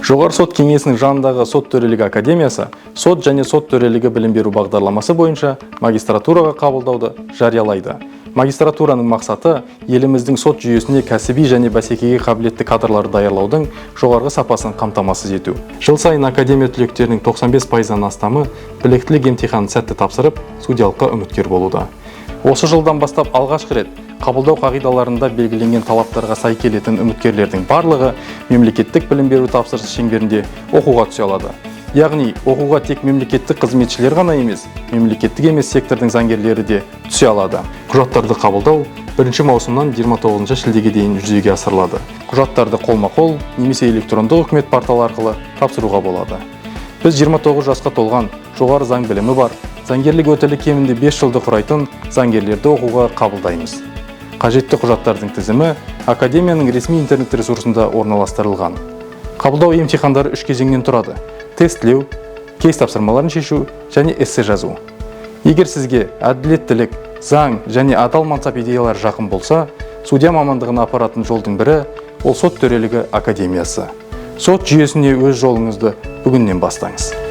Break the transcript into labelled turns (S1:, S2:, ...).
S1: Жоғары сот кеңесінің жанындағы сот төрелігі академиясы сот және сот төрелігі білім беру бағдарламасы бойынша магистратураға қабылдауды жариялайды. Магистратураның мақсаты еліміздің сот жүйесіне кәсіби және бәсекеге қабілетті кадрларды даярлаудың жоғарғы сапасын қамтамасыз ету. Жыл сайын академия түлектерінің 95%-нан астамы біліктілік емтиханын сәтті тапсырып, судьялыққа үміткер болуда. Осы жылдан бастап алғашқы рет қабылдау қағидаларында белгіленген талаптарға сай келетін үміткерлердің барлығы мемлекеттік білім беру тапсырысы шеңберінде оқуға түсе алады. Яғни, оқуға тек мемлекеттік қызметшілер ғана емес, мемлекеттік емес сектордың заңгерлері де түсе алады. Құжаттарды қабылдау 1 маусымнан 29 шілдеге дейін жүзеге асырылады. Құжаттарды қолма-қол немесе электрондық үкімет порталы арқылы тапсыруға болады. Біз 29 жасқа толған, жоғары заң білімі бар, заңгерлік өтілі кемінде 5 жылды құрайтын заңгерлерді оқуға қабылдаймыз. Қажетті құжаттардың тізімі академияның ресми интернет ресурсында орналастырылған. Қабылдау емтихандары 3 кезеңнен тұрады: тестілеу, кейс тапсырмаларын шешу және эссе жазу. Егер сізге әділеттілік, заң және адал мансап идеялары жақын болса, судья мамандығына апаратын жолдың бірі ол сот төрелігі академиясы. Сот жүйесіне өз жолыңызды бүгіннен бастаңыз.